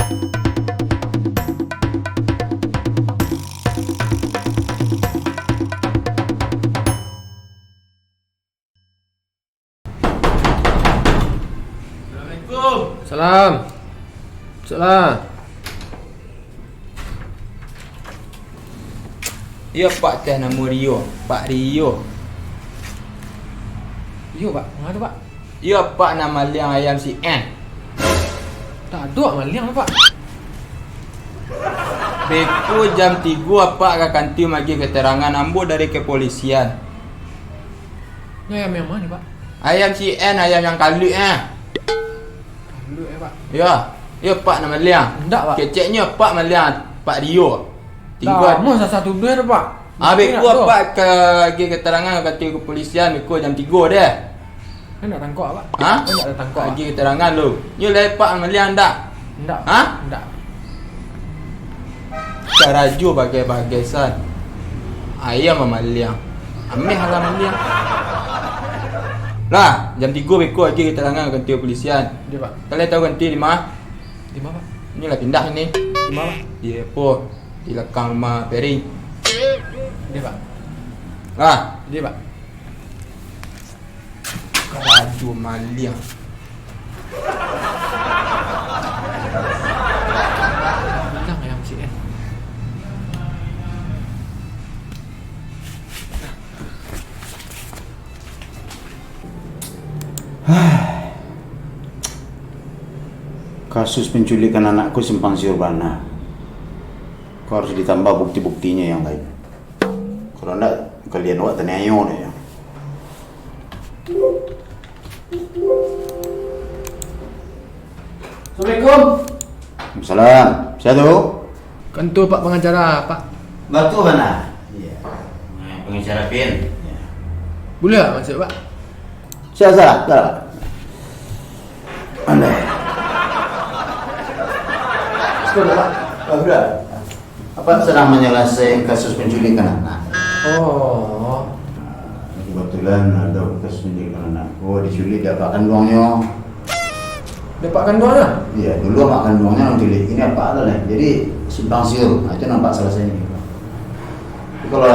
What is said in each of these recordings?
Salam. Salam. Ya Pak teh nama Rio. Pak Rio. Yo pak, mana pak? Ya Pak nama liang ayam si N. Tak ada maliang pak. Beko jam 3 Pak akan tiu bagi keterangan ambo dari kepolisian. Ini ayam yang mana pak? Ayam si N, ayam yang kalu Dulu pak. Ya Pak nama liang. Enggak pak. Keceknya Pak maliang Pak Rio. Tiga. Mau satu dua pak. Beko Pak ke keterangan akan tiu kepolisian beko jam 3 deh. Kan nak tangkap pak? Ha? Kan nak tangkap. Bagi keterangan lu. Ni lepak maliang dak? Enggak. Ha? Enggak. Karaju bagai-bagai san. Ayam memaliang. Ameh halam maliang. Lah, jam 3 beko lagi keterangan akan tiu kepolisian. Dia pak. Kalian tahu ganti di mana? Di mana pak? Inilah pindah ini. Di mana pak? Di Epo. Di lekang rumah Pering. Dia pak. Lah, Dia pak. karaju maliang. Bilang ayam si N. Kasus penculikan anakku simpang siur Bana. Kau harus ditambah bukti-buktinya yang lain. Kalau enggak, kalian awak tenyayo deh. Assalamualaikum. Salam. Siapa tu? Kantor pak pengacara pak. Batu Bana. Iya. Pengacara Pin. Ya. Boleh tak masuk pak? Siapa? Tak. Anda. Sekolah pak. Sudah. Apa sedang menyelesaikan kasus penculikan anak? Oh. Kebetulan ada kasus penculikan anakku diculik dapatkan uangnya. Dapatkan doanya? Iya, dulu makan uangnya menculik. Ini apa adalah? Jadi simpang siur. Nah, itu nampak selesainya. Tapi kalau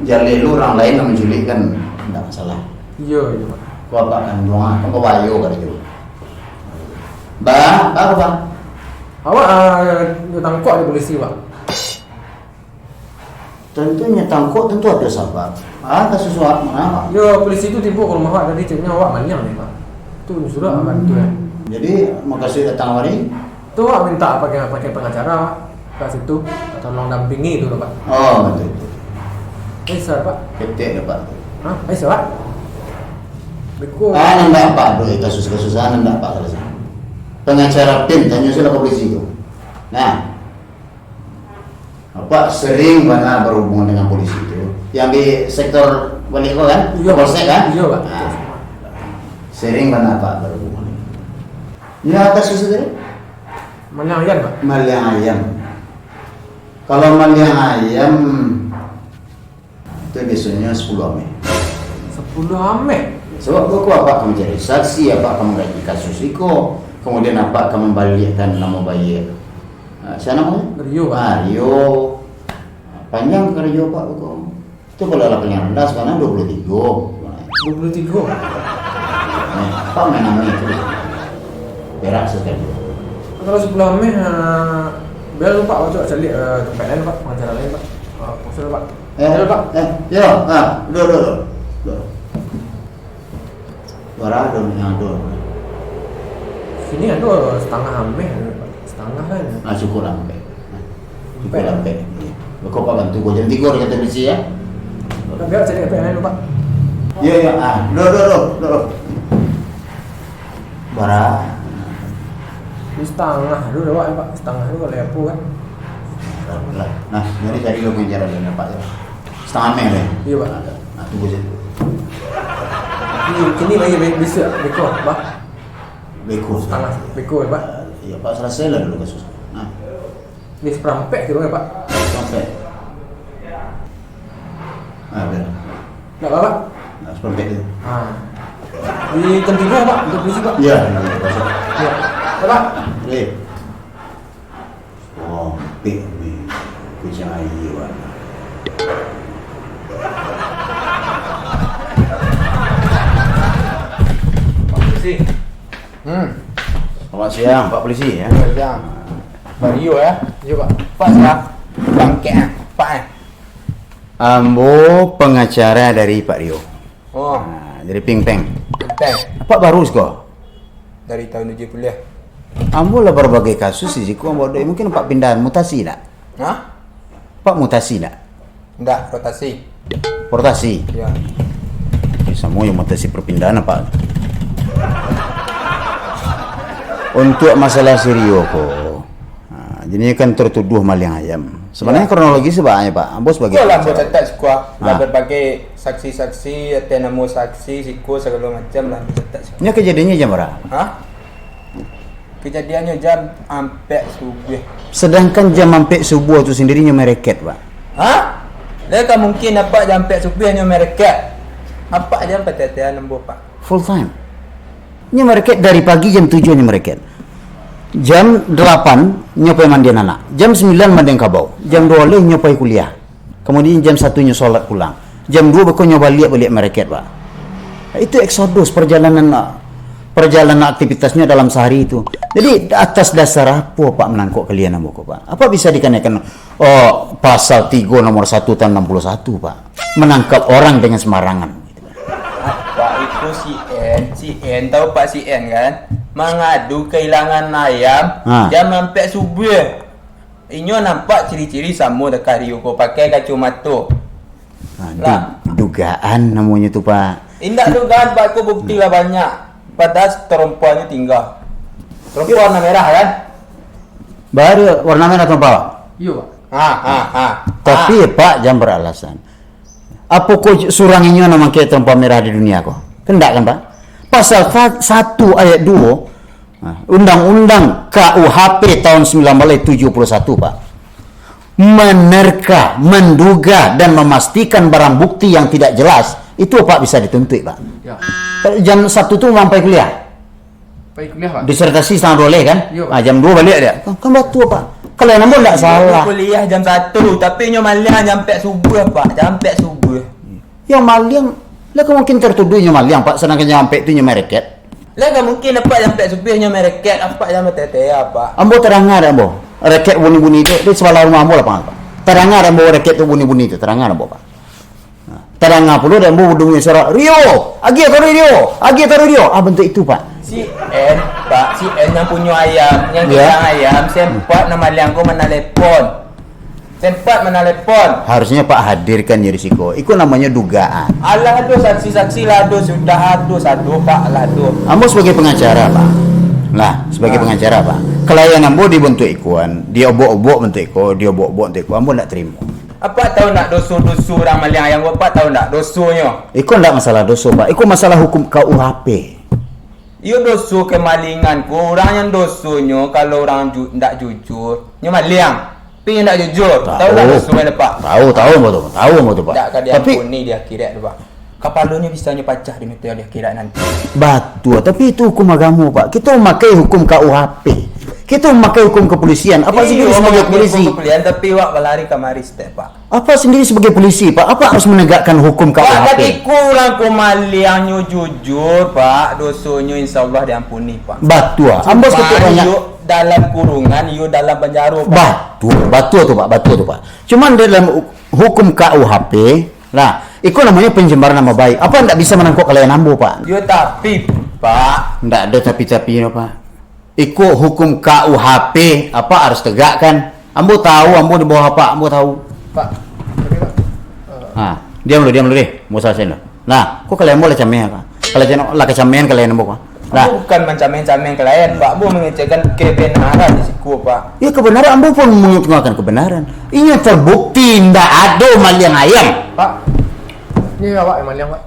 jalur lu orang lain yang menculik kan tidak masalah. Iya pak. Kau apakan uang? Kau bayo kata dia. Bang, apa bang? Awak tangkap di polisi pak. Tentunya tangkut tentu ada sebab. Kasus awak mana? Ya polisi itu tiba ke rumah awak tadi ceknya awak maliang nih pak. Tu sudah akan tu ya. Jadi makasih datang hari. Tu awak minta pakai pengacara kat situ tolong dampingi tu pak. Oh betul. Sir pak. Ketik dapat. Hah? Sir pak. Beko. Nanda apa? Doi kasus-kasus nanda apa selesai. Pengacara Pin tanya sudah ke polisi itu. Nah, apa sering mana berhubungan dengan polisi itu? Yang di sektor balik kan? Iya Polsek kan? Iya pak. Nah, sering mana apa berhubungan? Ya kasus itu Mana ayam pak? maliang ayam. Kalau maliang ayam itu biasanya 10 Mei. 10 Mei. Sebab aku apa kamu jadi saksi, apa kamu gaji kasus itu, kemudian apa kamu membalikkan nama bayi. Siapa namanya? Rio pak. Rio. Panjang ke Rio pak buku. Itu kalau lapangnya rendah sekarang 23. 23. Apa main namanya itu? Perak sekali. Kalau 10 Mei bel pak coba cari tempat lain pak, pengacara lain pak. Sudah pak. Pak. Ya, dulu. Suara dong yang dulu. Sini ada setengah Mei pak. Setengah kan. Cukup lampe. Cukup lampe. Kau pak bantu gua jam 3 kata polisi ya. Pak biar cari tempat lain pak. Iya. Dulu. Bara. Ini setengah dulu pak, pak. Setengah dulu kalau lepo kan. Nah, jadi tadi lo bicara dengan Pak ya. Setengah Mei deh. Iya pak. Nah, tunggu situ. Ini lagi bisa beko pak. Beko Setengah beko ya pak. Iya Pak, selesai lah dulu kasus. Nah, Ini seperampek gitu ya pak. sampai. Udah. Enggak apa pak? Nah, seperti itu. Di jam 3 pak, untuk polisi pak. Iya. Iya. Ya, pak. Oke. apik ni. Kucing air Pak. Pak Polisi. Selamat siang Pak Polisi ya. Siang. Pak Rio ya. Iya Pak. Pak siap. Bangkit Pak Ambo pengacara dari Pak Rio. Oh, Dari Ping Peng. teh Apa baru kok? dari tahun 70 Ambo lah berbagai kasus di siku ambo doi. Mungkin Pak pindahan mutasi nak? Hah? Pak mutasi nak? Enggak, rotasi. Portasi. Ya. Semua yang mutasi perpindahan apa? Untuk masalah si Rio kok. Jadi kan tertuduh maling ayam. Sebenarnya kronologi sebabnya Pak. Ambo sebagai Kau lah mau catat sekuah. Lah Ah. berbagai saksi-saksi, ada nama saksi, siku segala macam lah catat sekuah. ini kejadiannya jam berapa? Hah? Kejadiannya jam hampir subuh. Sedangkan jam sampai subuh itu sendirinya mereket Pak. Hah? Mereka mungkin dapat jam hampir subuh hanya mereka. Apa jam petetian nombor Pak? Full time. Ini mereket dari pagi jam 7 ini mereket. Jam 8 nyopai mandian anak. Jam 9 mandian kabau. Jam 2 leh nyopai kuliah. Kemudian jam 1 solat pulang. Jam 2 beko nyoba balik mereket Pak. Itu eksodus perjalanan aktivitasnya dalam sehari itu. Jadi atas dasar apa Pak menangkap kalian ambo Pak? Apa bisa dikenakan pasal 3 nomor 1 tahun 61 Pak? Menangkap orang dengan sembarangan. Pak itu si N tahu Pak si N kan? Mengadu kehilangan ayam jam hampir subuh. Inyo nampak ciri-ciri sama dekat Rio ko pakai kacamata. Lah, dugaan namanya tu Pak. indak dugaan Pak, aku bukti lah banyak. Padahal perempuannya tinggal. Perempuan warna merah kan? Baru warna merah atau Pak? Iya Pak. Tapi Pak jangan beralasan. Apa kau surang ini nama kita tempat merah di dunia kau? Kendak kan Pak? Pasal 1 ayat 2 Undang-Undang KUHP tahun 1971 Pak. Menerka, menduga dan memastikan barang bukti yang tidak jelas itu Pak bisa dituntut Pak. Ya. Jam 1 tu sampai kuliah. Pak kuliah Pak. Disertasi setengah 2 kan? Iya, Pak. Jam 2 balik dia. Kan batu Pak. Kalau yang nombor tak salah. Kuliah jam 1 tapi nyo malian jam hampir subuh Pak, jam hampir subuh. Yang maliang, lah mungkin tertuduhnya maliang Pak, sedangkan yang sampai itu mereket. Lah kan mungkin apa jam hampir subuh nyo mereket apa jam tetea Pak. Ambo terangar ambo, reket bunyi-bunyi itu, di sebelah rumah ambo lah Pak. Terangar ambo reket itu bunyi-bunyi itu, terangar ambo Pak. Terangar pula dan ambo hidungnya suara Rio, agi taruh Rio, bentuk itu Pak. Si N Pak, si N yang punya ayam, yang Ya. ayam, sempat nama liangku menelepon. Sempat menelepon. Harusnya Pak hadirkan ya risiko. Itu namanya dugaan. Alah aduh saksi-saksi lah aduh sudah aduh satu Pak lah aduh. Ambo sebagai pengacara Pak. Lah, sebagai pengacara Pak. Klien ambo dibentuk ikuan, dia obok-obok bentuk iko, dia obok-obok bentuk iko, ambo tak terima. Apa tahu nak dosu-dosu orang maliang ayam apa tahu nak dosunya? Iko ndak masalah dosa Pak. Iko masalah hukum KUHP. Iyo dosu kemalingan ku, orang yang dosunya kalau orang ndak jujur, nyo maliang. Tapi ndak jujur, tahu tak dosu mana Pak? Tahu betul. Tahu betul Pak. Tak kan dia Tapi ampuni dia akhirat tu Pak. Kapalanya bisanya pecah di meteor di akhirat nanti. batu, tapi itu hukum agama Pak. Kita memakai hukum KUHP. Kita memakai hukum kepolisian. Apa sendiri sebagai polisi? Kepolisian tapi wak berlari kamari step Pak. Apa sendiri sebagai polisi Pak? Apa harus menegakkan hukum Pak KUHP? tapi kurang kumaliannya jujur Pak, dosonya insyaallah diampuni Pak. Batu. Ambo seperti banyak. Yuk dalam kurungan, yuk dalam penjara Pak. Batu tu Pak. Cuman dalam hukum KUHP, lah, itu namanya pencemaran nama baik. Apa ndak bisa menangkap kalian ambo Pak? Yo tapi Pak, Ndak ada tapi-tapi Pak. Iku hukum KUHP apa harus tegakkan. Ambo tahu, ambo di bawah apa? Ambo tahu. Pak. Tapi Pak. Diam dulu deh. Mau selesai lo. Nah, kok kalian boleh camean Pak? Kalau jangan lah kecamean kalian ambo Pak. Nah, bukan mencamen-camen klien Pak, bu mengecekkan kebenaran di siku Pak. ya kebenaran ambo pun mengutamakan kebenaran. Ini terbukti ndak ada maliang ayam. Pak. Ini Pak yang maliang Pak.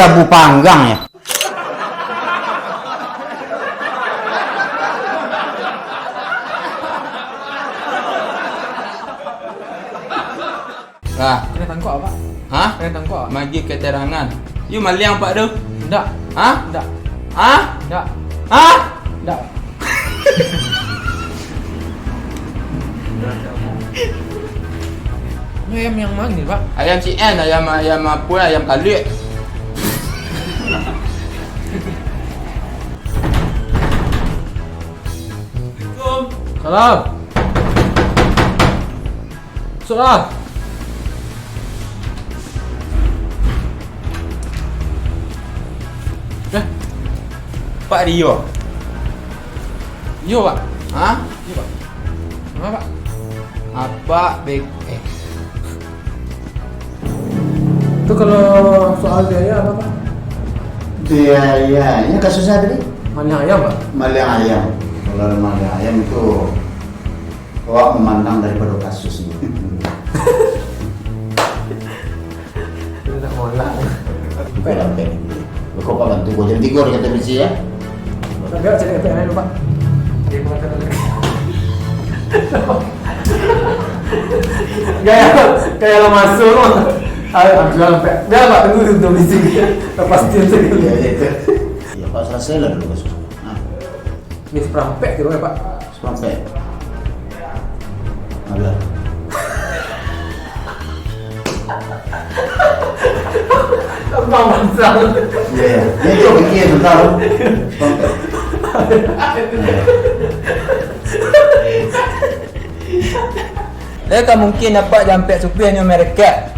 Abu panggang ya. Lah, Kena tangkap Pak. hah? Kena tangkap. Magi keterangan. You maliang Pak tu? Enggak. Hah? Enggak. Hah? Enggak. Hah? Enggak. Ini ayam yang mana nih, Pak? Ayam CN, ayam apa? Ayam kalik. Salam. Salam. Ya, Pak Rio. yo Pak. Hah? Yo Pak. Kenapa Pak? Apa Itu kalau soal biaya apa Pak? Biayanya kasusnya tadi? Hanya ayam Pak. Maling ayam. Kalau maling ayam itu awak memandang daripada kasusnya. Tidak molak. Bukan sampai. Kau pak bantu gua jam 3 kata besi ya. Tapi cari KPN Pak. Dia mengatakan Gaya lo masuk lo. Ayo jual sampai. Biar Pak tunggu untuk bisik. Lepas dia Iya itu. Ya pak selesai lah dulu kasus. Nah, Ini seperampek gitu ya Pak. sampai. Ada. Abang mansal. Iya. Ya itu bikin bentar. Sampai. Mereka mungkin dapat sampai supirnya mereka.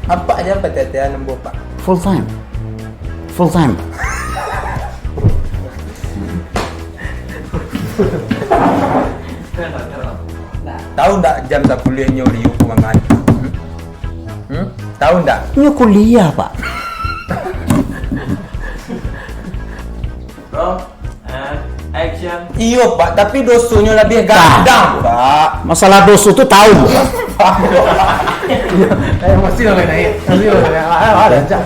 Apa aja petetian nombor Pak? Full time. Full time. Tahu tak jam 10 nyo di hukuman? Tahu tak? Ini kuliah pak. Action. Iyo Pak, tapi dosunya lebih gandang Pak. Masalah dosu itu tahu. Mesti lo naik. Mesti lo naik. Ada cak.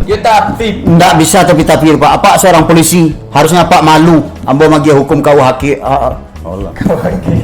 Ya tapi Nggak bisa tapi pak. Apa seorang polisi harusnya pak malu. Ambo magi hukum kau haki. Allah. kau lagi.